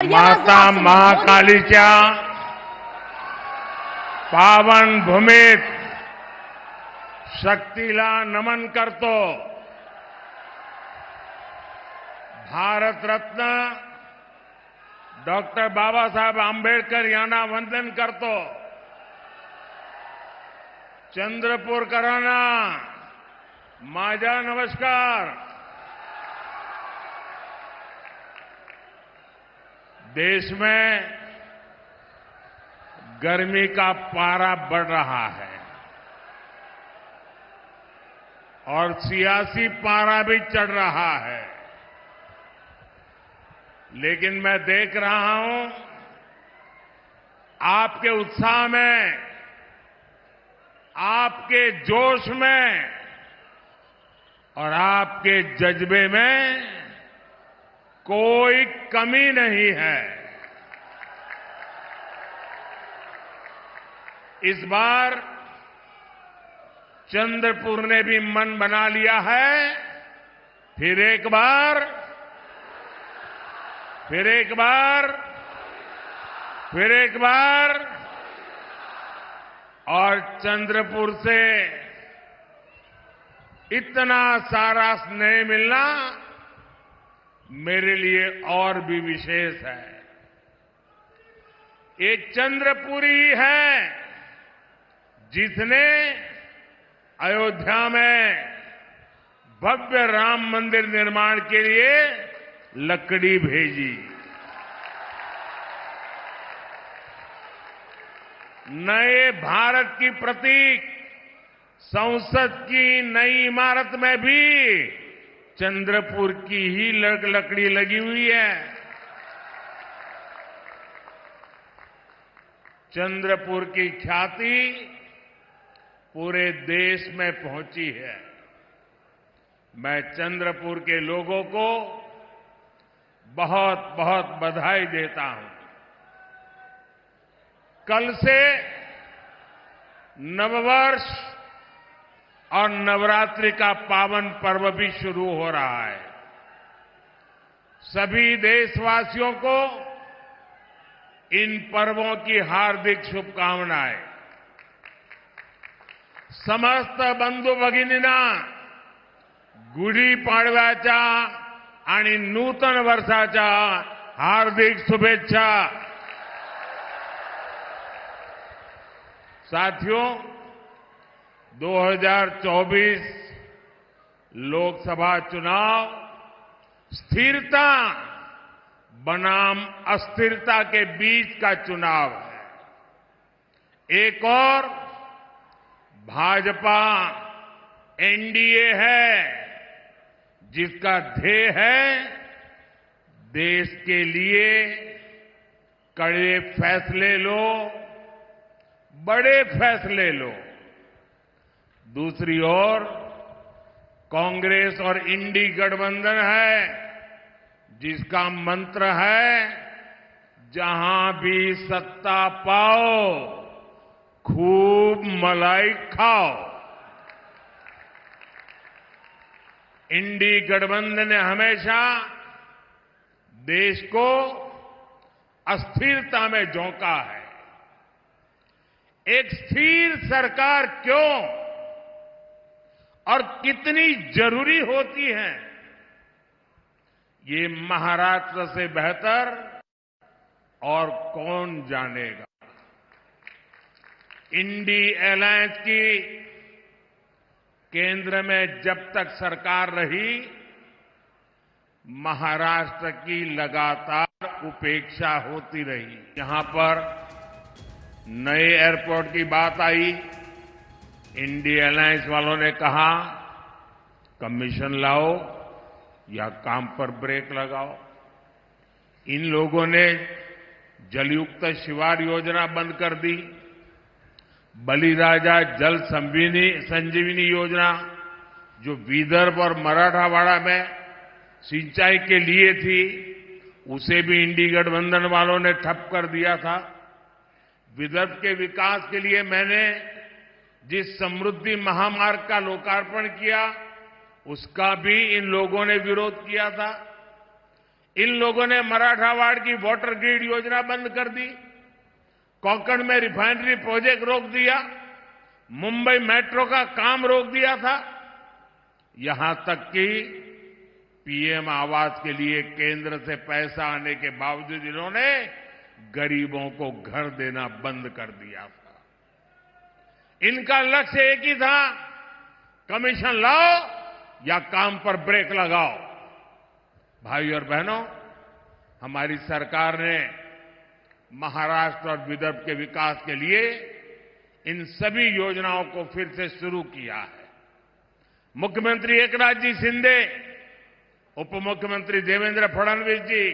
माता महाकालीच्या पावन भूमीत शक्तीला नमन करतो. भारत रत्न डॉक्टर बाबासाहेब आंबेडकर यांना वंदन करतो. चंद्रपूरकरांना माझा नमस्कार. देश में गर्मी का पारा बढ़ रहा है और सियासी पारा भी चढ़ रहा है, लेकिन मैं देख रहा हूं आपके उत्साह में, आपके जोश में और आपके जज्बे में कोई कमी नहीं है. इस बार चंद्रपुर ने भी मन बना लिया है. फिर एक बार और चंद्रपुर से इतना सारा स्नेह मिलना मेरे लिए और भी विशेष है. ये चंद्रपुरी है जिसने अयोध्या में भव्य राम मंदिर निर्माण के लिए लकड़ी भेजी. नए भारत की प्रतीक संसद की नई इमारत में भी चंद्रपुर की ही लकड़ी लगी हुई है. चंद्रपुर की ख्याति पूरे देश में पहुंची है. मैं चंद्रपुर के लोगों को बहुत बहुत बधाई देता हूं. कल से नववर्ष और नवरात्रि का पावन पर्व भी शुरू हो रहा है. सभी देशवासियों को इन पर्वों की हार्दिक शुभकामनाएं. समस्त बंधू भगिनींना गुढी पाडव्याच्या आणि नूतन वर्षाच्या हार्दिक शुभेच्छा. साथियों, 2024 लोकसभा चुनाव स्थिरता बनाम अस्थिरता के बीच का चुनाव है. एक और भाजपा एनडीए है जिसका ध्येय है देश के लिए कड़े फैसले लो, बड़े फैसले लो. दूसरी ओर कांग्रेस और इंडी गठबंधन है जिसका मंत्र है जहां भी सत्ता पाओ खूब मलाई खाओ. इंडी गठबंधन ने हमेशा देश को अस्थिरता में झोंका है. एक स्थिर सरकार क्यों और कितनी जरूरी होती है, ये महाराष्ट्र से बेहतर और कौन जानेगा. इंडी अलायंस की केंद्र में जब तक सरकार रही, महाराष्ट्र की लगातार उपेक्षा होती रही. यहां पर नए एयरपोर्ट की बात आई, इंडी अलायंस वालों ने कहा कमीशन लाओ या काम पर ब्रेक लगाओ. इन लोगों ने जलयुक्त शिवार योजना बंद कर दी. बलिराजा जल संजीवनी योजना जो विदर्भ और मराठवाड़ा में सिंचाई के लिए थी, उसे भी इंडी गठबंधन वालों ने ठप कर दिया था. विदर्भ के विकास के लिए मैंने जिस समृद्धि महामार्ग का लोकार्पण किया, उसका भी इन लोगों ने विरोध किया था. इन लोगों ने मराठावाड़ की वाटर ग्रिड योजना बंद कर दी, कोंकण में रिफाइनरी प्रोजेक्ट रोक दिया, मुंबई मेट्रो का काम रोक दिया था। यहां तक कि पीएम आवास के लिए केंद्र से पैसा आने के बावजूद इन्होंने गरीबों को घर देना बंद कर दिया था। इनका लक्ष्य एक ही था, कमीशन लाओ या काम पर ब्रेक लगाओ। भाई और बहनों, हमारी सरकार ने महाराष्ट्र और विदर्भ के विकास के लिए इन सभी योजनाओं को फिर से शुरू किया है। मुख्यमंत्री एकनाथ जी शिंदे, उप मुख्यमंत्री देवेंद्र फडणवीस जी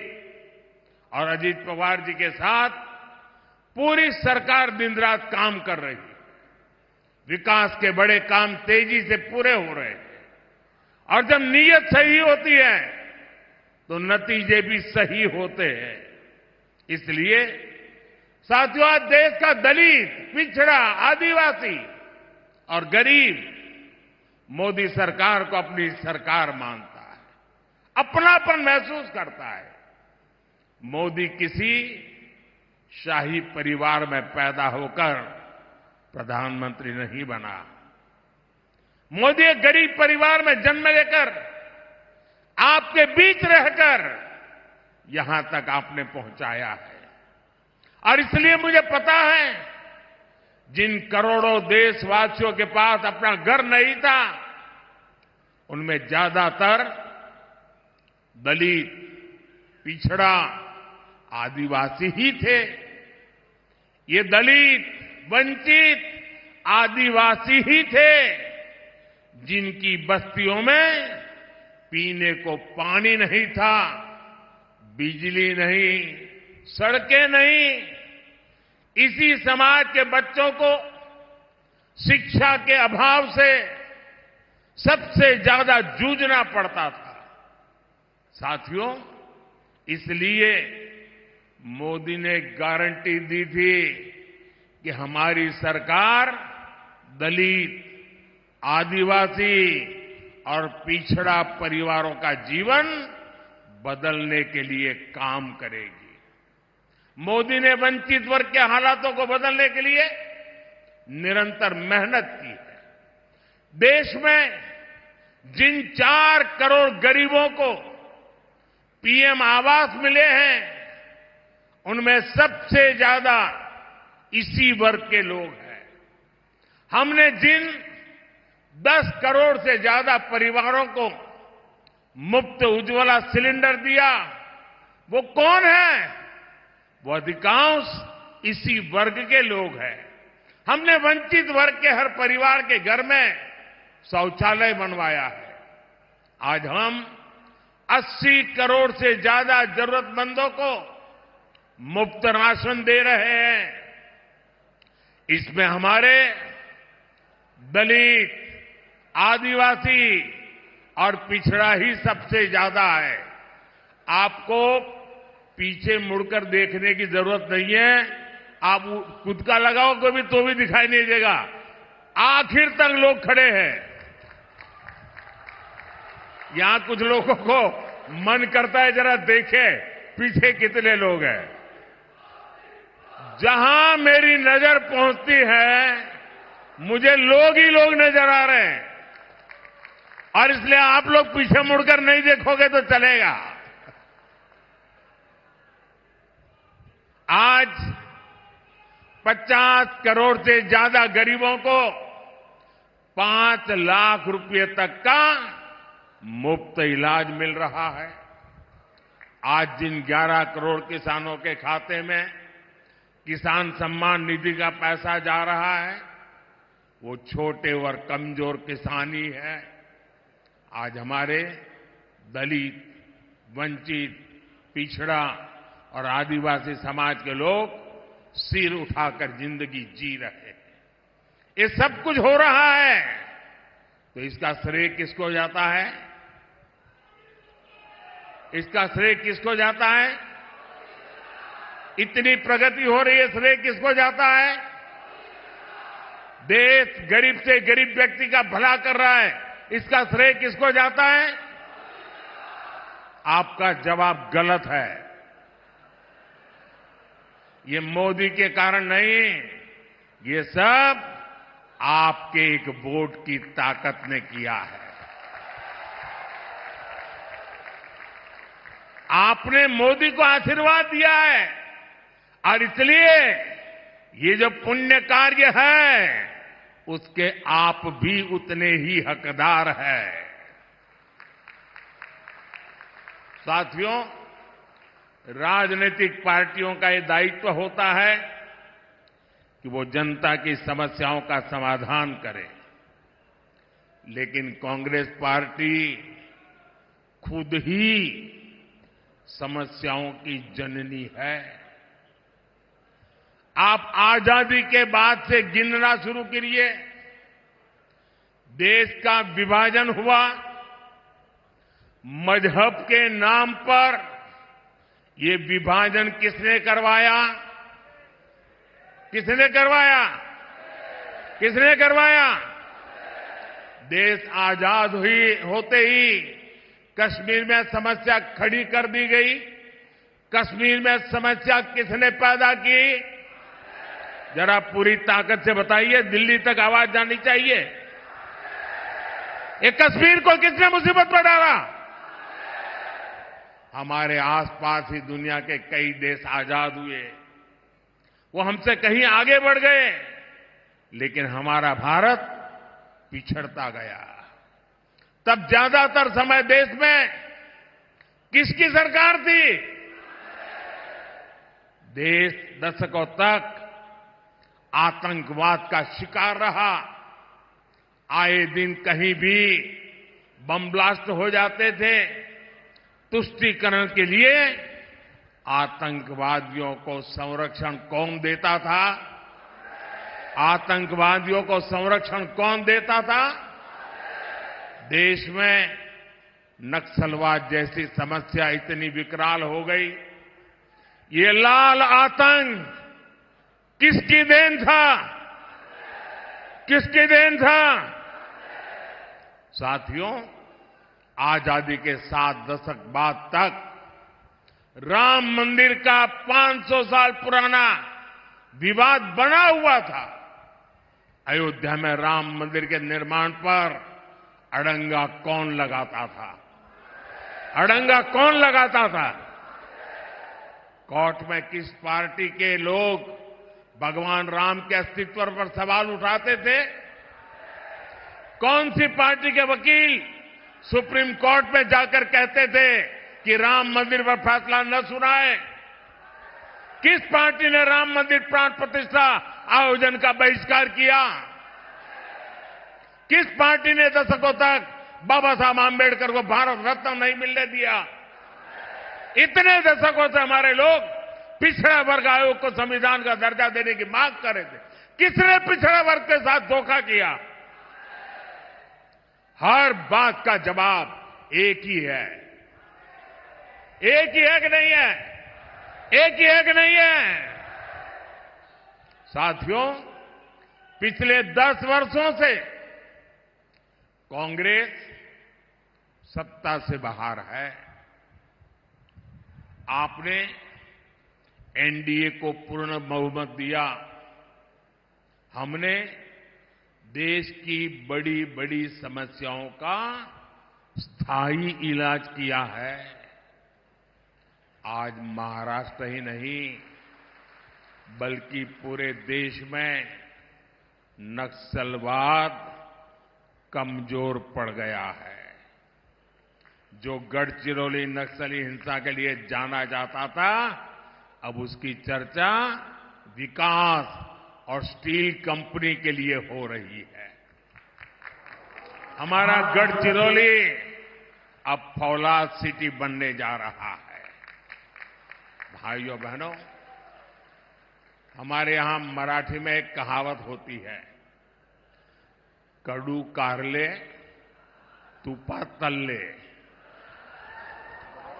और अजीत पवार जी के साथ पूरी सरकार दिन रात काम कर रही है। विकास के बड़े काम तेजी से पूरे हो रहे हैं और जब नीयत सही होती है तो नतीजे भी सही होते हैं। इसलिए साथियों, आज देश का दलित, पिछड़ा, आदिवासी और गरीब मोदी सरकार को अपनी सरकार मानता है, अपनापन महसूस करता है। मोदी किसी शाही परिवार में पैदा होकर प्रधानमंत्री नहीं बना। मोदी एक गरीब परिवार में जन्म लेकर आपके बीच रहकर यहां तक आपने पहुंचाया है। और इसलिए मुझे पता है, जिन करोड़ों देशवासियों के पास अपना घर नहीं था, उनमें ज्यादातर दलित, पिछड़ा, आदिवासी ही थे। ये दलित, वंचित, आदिवासी ही थे जिनकी बस्तियों में पीने को पानी नहीं था, बिजली नहीं, सड़कें नहीं। इसी समाज के बच्चों को शिक्षा के अभाव से सबसे ज्यादा जूझना पड़ता था। साथियों, इसलिए मोदी ने गारंटी दी थी कि हमारी सरकार दलित, आदिवासी और पिछड़ा परिवारों का जीवन बदलने के लिए काम करेगी। मोदी ने वंचित वर्ग के हालातों को बदलने के लिए निरंतर मेहनत की है। देश में जिन 4 करोड़ गरीबों को पीएम आवास मिले हैं, उनमें सबसे ज्यादा इसी वर्ग के लोग हैं। हमने जिन 10 करोड़ से ज्यादा परिवारों को मुफ्त उज्ज्वला सिलेंडर दिया, वो कौन है? वो अधिकांश इसी वर्ग के लोग हैं। हमने वंचित वर्ग के हर परिवार के घर में शौचालय बनवाया है। आज हम 80 करोड़ से ज्यादा जरूरतमंदों को मुफ्त राशन दे रहे हैं। इसमें हमारे दलित, आदिवासी और पिछड़ा ही सबसे ज्यादा है। आपको पीछे मुड़कर देखने की जरूरत नहीं है। आप खुद का लगाओगे भी तो भी दिखाई नहीं देगा। आखिर तक लोग खड़े हैं। यहां कुछ लोगों को मन करता है जरा देखे पीछे कितने लोग हैं। जहां मेरी नजर पहुंचती है, मुझे लोग ही लोग नजर आ रहे हैं। और इसलिए आप लोग पीछे मुड़कर नहीं देखोगे तो चलेगा। आज 50 करोड़ से ज्यादा गरीबों को 5 लाख रुपए तक का मुफ्त इलाज मिल रहा है। आज जिन 11 करोड़ किसानों के खाते में किसान सम्मान निधि का पैसा जा रहा है, वो छोटे और कमजोर किसान ही है। आज हमारे दलित, वंचित, पिछड़ा और आदिवासी समाज के लोग सिर उठाकर जिंदगी जी रहे हैं। ये सब कुछ हो रहा है तो इसका श्रेय किसको जाता है? इसका श्रेय किसको जाता है? इतनी प्रगति हो रही है, श्रेय किसको जाता है? देश गरीब से गरीब व्यक्ति का भला कर रहा है, इसका श्रेय किसको जाता है? आपका जवाब गलत है। ये मोदी के कारण नहीं, ये सब आपके एक वोट की ताकत ने किया है। आपने मोदी को आशीर्वाद दिया है और इसलिए ये जो पुण्य कार्य है उसके आप भी उतने ही हकदार हैं। साथियों, राजनीतिक पार्टियों का ये दायित्व होता है कि वो जनता की समस्याओं का समाधान करें, लेकिन कांग्रेस पार्टी खुद ही समस्याओं की जननी है। आप आजादी के बाद से गिनना शुरू करिए, देश का विभाजन हुआ, मजहब के नाम पर ये विभाजन किसने करवाया? किसने करवाया? किसने करवाया? देश आजाद होते ही कश्मीर में समस्या खड़ी कर दी गई। कश्मीर में समस्या किसने पैदा की? जरा पूरी ताकत से बताइए, दिल्ली तक आवाज जानी चाहिए। ये कश्मीर को किसने मुसीबत में डाला? हमारे आसपास ही दुनिया के कई देश आजाद हुए, वो हमसे कहीं आगे बढ़ गए, लेकिन हमारा भारत पिछड़ता गया। तब ज्यादातर समय देश में किसकी सरकार थी? देश दशकों तक आतंकवाद का शिकार रहा। आए दिन कहीं भी बम ब्लास्ट हो जाते थे। तुष्टीकरण के लिए आतंकवादियों को संरक्षण कौन देता था? आतंकवादियों को संरक्षण कौन देता था? देश में नक्सलवाद जैसी समस्या इतनी विकराल हो गई। ये लाल आतंक किसकी देन था? किसकी देन था? साथियों, आजादी के 7 दशक बाद तक राम मंदिर का 500 साल पुराना विवाद बना हुआ था। अयोध्या में राम मंदिर के निर्माण पर अड़ंगा कौन लगाता था? अड़ंगा कौन लगाता था? कोर्ट में किस पार्टी के लोग भगवान राम के अस्तित्व पर सवाल उठाते थे? कौन सी पार्टी के वकील सुप्रीम कोर्ट में जाकर कहते थे कि राम मंदिर पर फैसला न सुनाए? किस पार्टी ने राम मंदिर प्राण प्रतिष्ठा आयोजन का बहिष्कार किया? किस पार्टी ने दशकों तक बाबा साहब आंबेडकर को भारत रत्न नहीं मिलने दिया? इतने दशकों से हमारे लोग पिछड़ा वर्ग आयोग को संविधान का दर्जा देने की मांग कर रहे थे। किसने पिछड़ा वर्ग के साथ धोखा किया? हर बात का जवाब एक ही है। एक ही है कि नहीं है? एक ही है कि नहीं है? साथियों, पिछले 10 वर्षों से कांग्रेस सत्ता से बाहर है। आपने एनडीए को पूर्ण बहुमत दिया। हमने देश की बड़ी बड़ी समस्याओं का स्थायी इलाज किया है। आज महाराष्ट्र ही नहीं बल्कि पूरे देश में नक्सलवाद कमजोर पड़ गया है। जो गढ़चिरौली नक्सली हिंसा के लिए जाना जाता था, अब उसकी चर्चा विकास और स्टील कंपनी के लिए हो रही है। हमारा गढ़चिरौली अब फौलाद सिटी बनने जा रहा है। भाइयों बहनों, हमारे यहां मराठी में एक कहावत होती है, कडू कारले तुपात तळले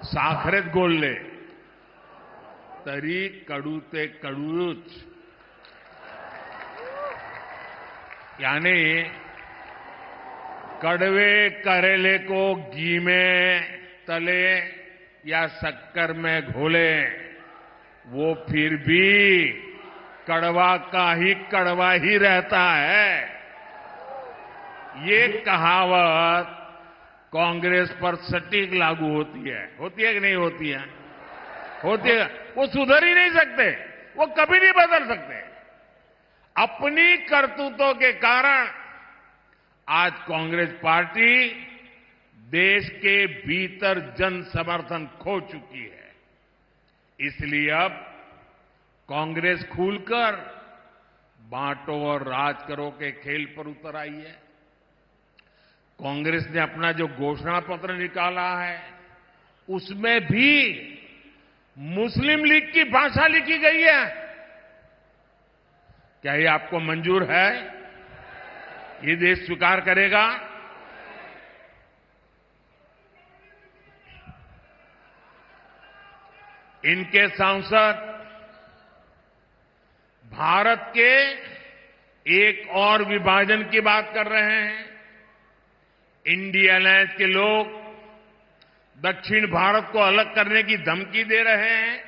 साखरेत गोळले तरी कडू ते कडूच। यानी कड़वे करेले को घी में तले या शक्कर में घोले, वो फिर भी कड़वा का ही कड़वा ही रहता है। ये कहावत कांग्रेस पर सटीक लागू होती है कि नहीं होती है? होती है। वो सुधर ही नहीं सकते, वो कभी नहीं बदल सकते। अपनी करतूतों के कारण आज कांग्रेस पार्टी देश के भीतर जन समर्थन खो चुकी है। इसलिए अब कांग्रेस खुलकर बांटो और राज करो के खेल पर उतर आई है। कांग्रेस ने अपना जो घोषणा पत्र निकाला है, उसमें भी मुस्लिम लीग की भाषा लिखी गई है। क्या ये आपको मंजूर है? ये देश स्वीकार करेगा? इनके सांसद भारत के एक और विभाजन की बात कर रहे हैं। इंडिया अलायंस के लोग दक्षिण भारत को अलग करने की धमकी दे रहे हैं।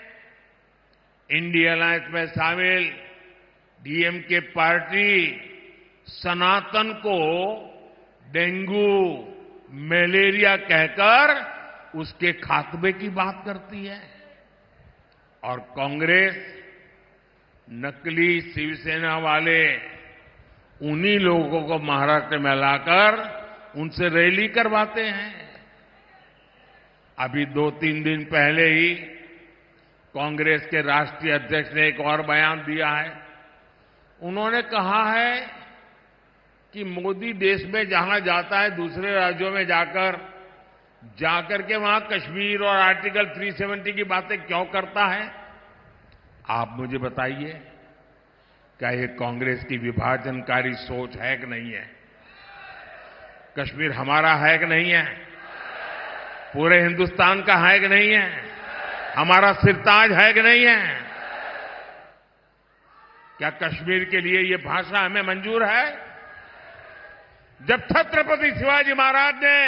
इंडिया अलायंस में शामिल डीएमके पार्टी सनातन को डेंगू, मलेरिया कहकर उसके खात्मे की बात करती है। और कांग्रेस नकली शिवसेना वाले उन्हीं लोगों को महाराष्ट्र में लाकर उनसे रैली करवाते हैं। अभी 2-3 दिन पहले ही कांग्रेस के राष्ट्रीय अध्यक्ष ने एक और बयान दिया है। उन्होंने कहा है कि मोदी देश में जहां जाता है, दूसरे राज्यों में जाकर के वहां कश्मीर और आर्टिकल 370 की बातें क्यों करता है? आप मुझे बताइए, क्या ये कांग्रेस की विभाजनकारी सोच है कि नहीं है? कश्मीर हमारा है कि नहीं है? पूरे हिंदुस्तान का है कि नहीं है? हमारा सिरताज है कि नहीं है? क्या कश्मीर के लिए ये भाषा हमें मंजूर है? जब छत्रपति शिवाजी महाराज ने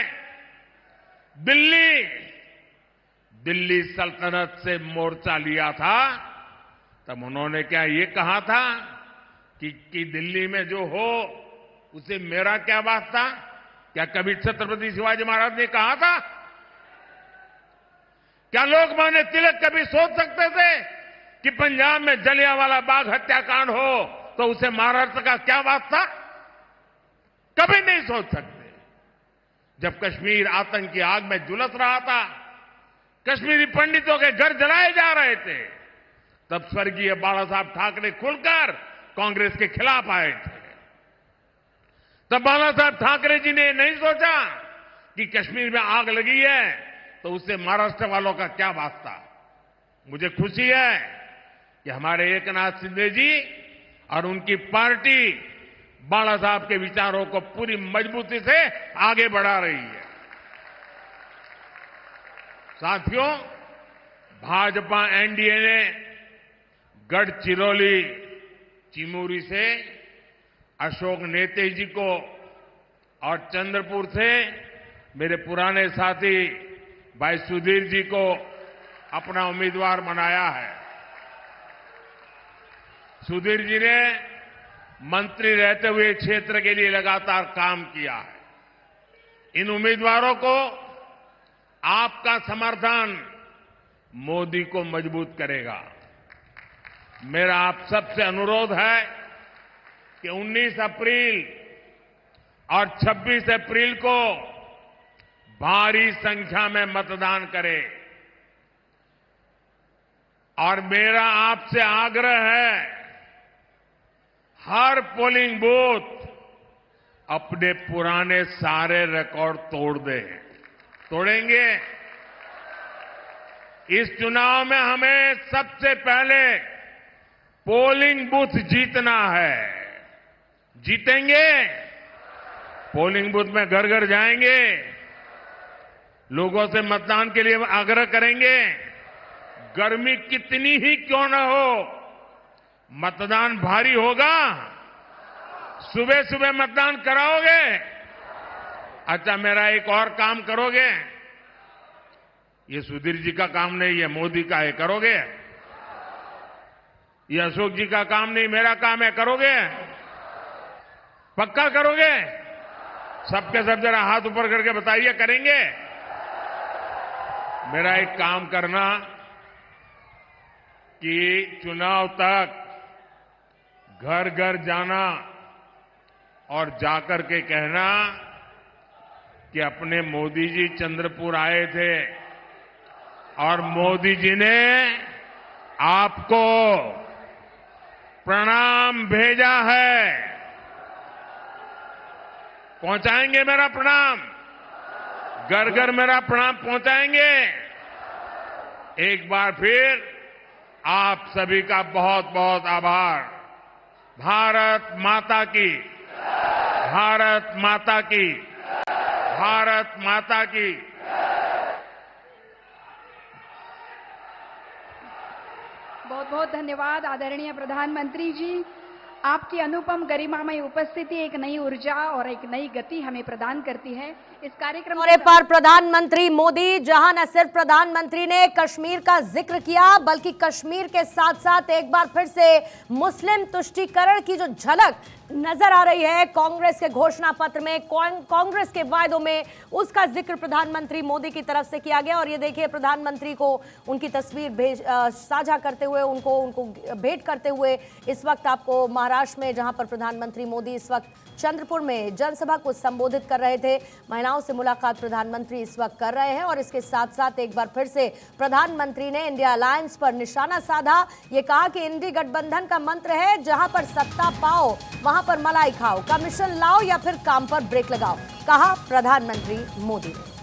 दिल्ली सल्तनत से मोर्चा लिया था, तब उन्होंने क्या ये कहा था कि दिल्ली में जो हो उसे मेरा क्या वास्ता? क्या कभी छत्रपति शिवाजी महाराज ने कहा था? क्या लोकमान्य तिलक कभी सोच सकते थे कि पंजाब में जलियांवाला बाग हत्याकांड हो तो उसे महाराष्ट्र का क्या वास्ता? कभी नहीं सोच सकते। जब कश्मीर आतंक की आग में झुलस रहा था, कश्मीरी पंडितों के घर जलाए जा रहे थे, तब स्वर्गीय बाला साहब ठाकरे खुलकर कांग्रेस के खिलाफ आए थे। तब बाला साहब ठाकरे जी ने नहीं सोचा कि कश्मीर में आग लगी है तो उससे महाराष्ट्र वालों का क्या वास्ता। मुझे खुशी है कि हमारे एकनाथ शिंदे जी और उनकी पार्टी बाला साहब के विचारों को पूरी मजबूती से आगे बढ़ा रही है। साथियों, भाजपा एनडीए ने गढ़चिरौली चिमूरी से अशोक नेते जी को और चंद्रपुर से मेरे पुराने साथी भाई सुधीर जी को अपना उम्मीदवार बनाया है। सुधीर जी ने मंत्री रहते हुए क्षेत्र के लिए लगातार काम किया है। इन उम्मीदवारों को आपका समर्थन मोदी को मजबूत करेगा। मेरा आप सबसे अनुरोध है कि 19 अप्रैल और 26 अप्रैल को भारी संख्या में मतदान करें। और मेरा आपसे आग्रह है, हर पोलिंग बूथ अपने पुराने सारे रिकॉर्ड तोड़ दे। तोड़ेंगे? इस चुनाव में हमें सबसे पहले पोलिंग बूथ जीतना है। जीतेंगे? पोलिंग बूथ में घर घर जाएंगे, लोगों से मतदान के लिए आग्रह करेंगे। गर्मी कितनी ही क्यों न हो, मतदान भारी होगा। सुबह सुबह मतदान कराओगे? अच्छा, मेरा एक और काम करोगे? ये सुधीर जी का काम नहीं है, मोदी का है। करोगे? ये अशोक जी का काम नहीं, मेरा काम है। करोगे? पक्का करोगे? सबके सब जरा हाथ ऊपर करके बताइए, करेंगे? मेरा एक काम करना कि चुनाव तक घर घर जाना और जाकर के कहना कि अपने मोदी जी चंद्रपुर आए थे और मोदी जी ने आपको प्रणाम भेजा है। पहुंचाएंगे मेरा प्रणाम? घर घर मेरा प्रणाम पहुंचाएंगे? एक बार फिर आप सभी का बहुत बहुत आभार। भारत माता की, भारत माता की, भारत माता की। बहुत बहुत धन्यवाद आदरणीय प्रधानमंत्री जी। आपकी अनुपम गरिमामय उपस्थिति एक नई ऊर्जा और एक नई गति हमें प्रदान करती है। इस कार्यक्रम पर प्रधानमंत्री मोदी, जहां न सिर्फ प्रधानमंत्री ने कश्मीर का जिक्र किया बल्कि कश्मीर के साथ साथ एक बार फिर से मुस्लिम तुष्टीकरण की जो झलक नजर आ रही है कांग्रेस के घोषणा पत्र में, कांग्रेस के वायदों में, उसका जिक्र प्रधानमंत्री मोदी की तरफ से किया गया। और ये देखिए प्रधानमंत्री को उनकी तस्वीर साझा करते हुए, उनको भेंट करते हुए इस वक्त आपको महाराष्ट्र में, जहां पर प्रधानमंत्री मोदी इस वक्त चंद्रपुर में जनसभा को संबोधित कर रहे थे, महिलाओं से मुलाकात प्रधानमंत्री इस वक्त कर रहे हैं। और इसके साथ साथ एक बार फिर से प्रधानमंत्री ने इंडिया अलायंस पर निशाना साधा। ये कहा कि इंडी गठबंधन का मंत्र है, जहां पर सत्ता पाओ वहां पर मलाई खाओ, कमीशन लाओ या फिर काम पर ब्रेक लगाओ, कहा प्रधानमंत्री मोदी ने।